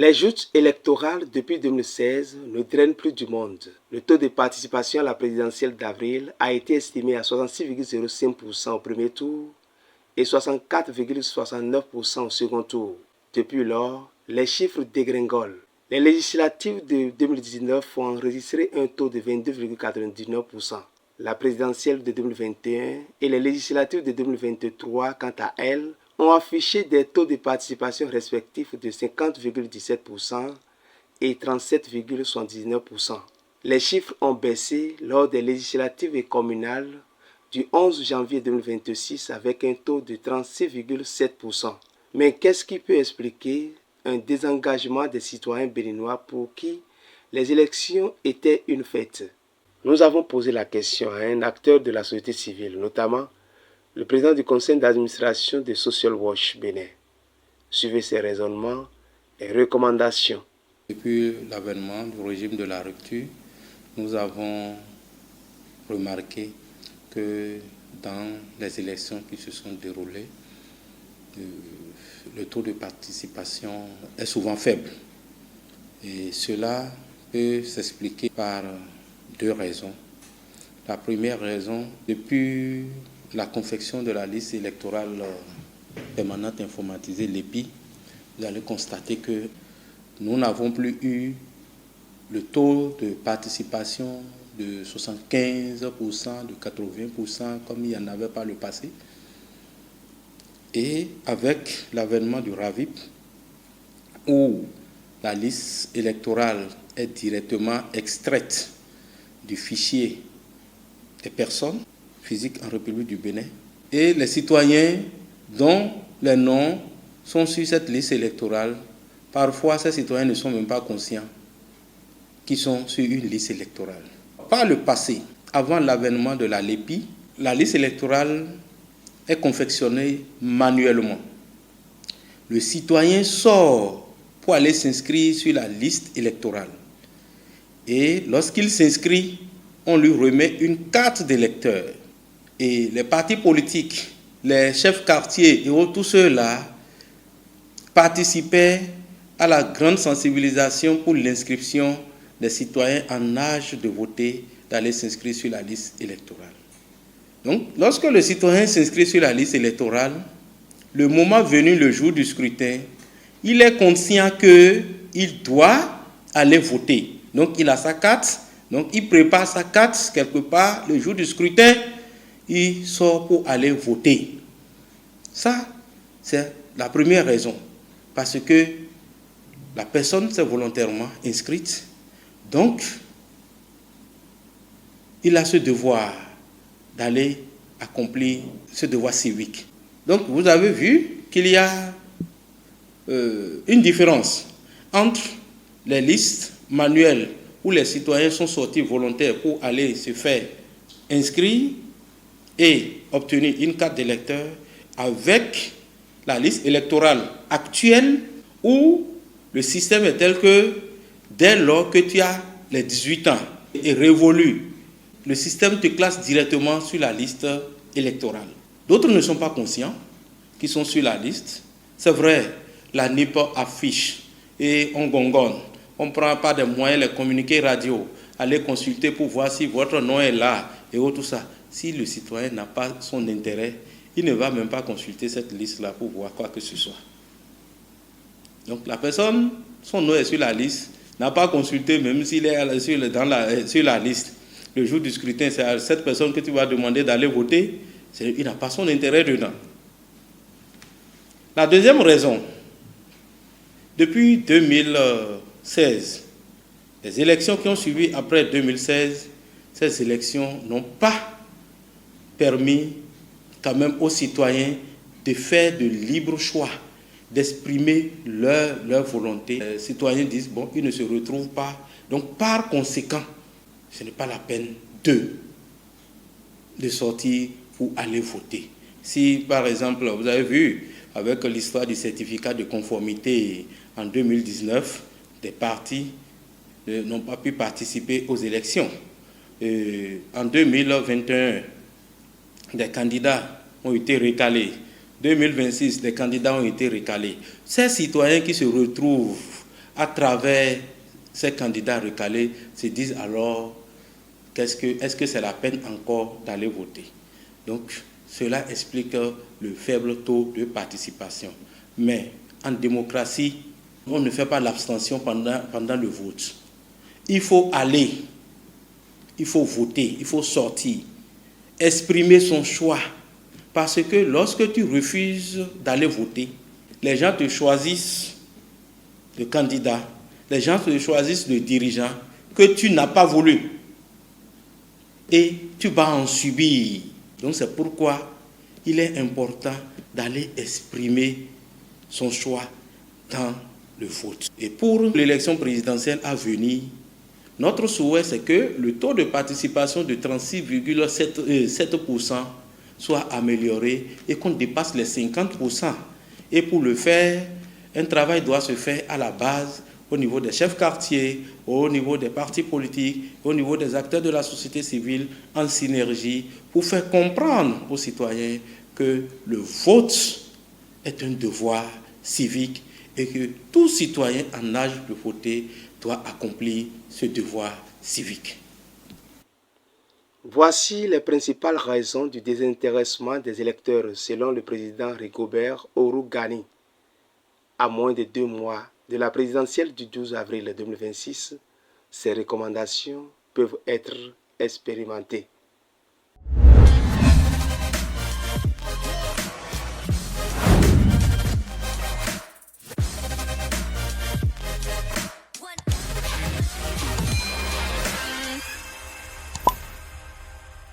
Les joutes électorales depuis 2016 ne drainent plus du monde. Le taux de participation à la présidentielle d'avril a été estimé à 66,05% au premier tour et 64,69% au second tour. Depuis lors, les chiffres dégringolent. Les législatives de 2019 ont enregistré un taux de 22,99%. La présidentielle de 2021 et les législatives de 2023, quant à elles, ont affiché des taux de participation respectifs de 50,17% et 37,79%. Les chiffres ont baissé lors des législatives et communales du 11 janvier 2026 avec un taux de 36,7%. Mais qu'est-ce qui peut expliquer un désengagement des citoyens béninois pour qui les élections étaient une fête? Nous avons posé la question à un acteur de la société civile, notamment le président du conseil d'administration de Social Watch Bénin. Suivez ses raisonnements et recommandations. Depuis l'avènement du régime de la rupture, nous avons remarqué que dans les élections qui se sont déroulées, le taux de participation est souvent faible. Et cela peut s'expliquer par deux raisons. La première raison, depuis la confection de la liste électorale permanente informatisée, l'EPI, vous allez constater que nous n'avons plus eu le taux de participation de 75%, de 80%, comme il y en avait par le passé. Et avec l'avènement du RAVIP, où la liste électorale est directement extraite du fichier des personnes physiques en République du Bénin, et les citoyens dont les noms sont sur cette liste électorale, parfois ces citoyens ne sont même pas conscients qu'ils sont sur une liste électorale. Par le passé, avant l'avènement de la LEPI, la liste électorale est confectionnée manuellement. Le citoyen sort pour aller s'inscrire sur la liste électorale. Et lorsqu'il s'inscrit, on lui remet une carte d'électeur. Et les partis politiques, les chefs quartiers et tous ceux-là participaient à la grande sensibilisation pour l'inscription des citoyens en âge de voter, d'aller s'inscrire sur la liste électorale. Donc, lorsque le citoyen s'inscrit sur la liste électorale, le moment venu, le jour du scrutin, il est conscient qu'il doit aller voter. Donc, il a sa carte, donc il prépare sa carte quelque part, le jour du scrutin, il sort pour aller voter. Ça, c'est la première raison, parce que la personne s'est volontairement inscrite, donc il a ce devoir d'aller accomplir ce devoir civique. Donc vous avez vu qu'il y a une différence entre les listes manuelles où les citoyens sont sortis volontaires pour aller se faire inscrire et obtenir une carte d'électeur avec la liste électorale actuelle où le système est tel que dès lors que tu as les 18 ans et révolu, le système te classe directement sur la liste électorale. D'autres ne sont pas conscients qu'ils sont sur la liste. C'est vrai, la NIP affiche et on gongonne. On ne prend pas de moyens, les communiqués radio, aller consulter pour voir si votre nom est là et tout ça. Si le citoyen n'a pas son intérêt, il ne va même pas consulter cette liste-là pour voir quoi que ce soit. Donc la personne, son nom est sur la liste, n'a pas consulté même s'il est sur la liste. Le jour du scrutin, c'est à cette personne que tu vas demander d'aller voter, il n'a pas son intérêt dedans. La deuxième raison, depuis 2016, les élections qui ont suivi après 2016, ces élections n'ont pas permis quand même aux citoyens de faire de libres choix, d'exprimer leur volonté. Les citoyens disent, bon, ils ne se retrouvent pas. Donc, par conséquent, ce n'est pas la peine de sortir pour aller voter. Si, par exemple, vous avez vu, avec l'histoire du certificat de conformité en 2019, des partis n'ont pas pu participer aux élections. En 2021, des candidats ont été recalés. 2026, des candidats ont été recalés. Ces citoyens qui se retrouvent à travers ces candidats recalés, se disent alors, est-ce que c'est la peine encore d'aller voter? Donc, cela explique le faible taux de participation. Mais en démocratie, on ne fait pas l'abstention pendant le vote. Il faut aller, il faut voter, il faut sortir, exprimer son choix. Parce que lorsque tu refuses d'aller voter, les gens te choisissent le candidat, les gens te choisissent le dirigeant que tu n'as pas voulu. Et tu vas en subir. Donc c'est pourquoi il est important d'aller exprimer son choix dans le vote. Et pour l'élection présidentielle à venir, notre souhait, c'est que le taux de participation de 36,7% soit amélioré et qu'on dépasse les 50%. Et pour le faire, un travail doit se faire à la base, au niveau des chefs quartiers, au niveau des partis politiques, au niveau des acteurs de la société civile, en synergie, pour faire comprendre aux citoyens que le vote est un devoir civique et que tout citoyen en âge de voter doit accomplir ce devoir civique. Voici les principales raisons du désintéressement des électeurs selon le président Rigobert Ourougani. À moins de 2 mois de la présidentielle du 12 avril 2026, ces recommandations peuvent être expérimentées.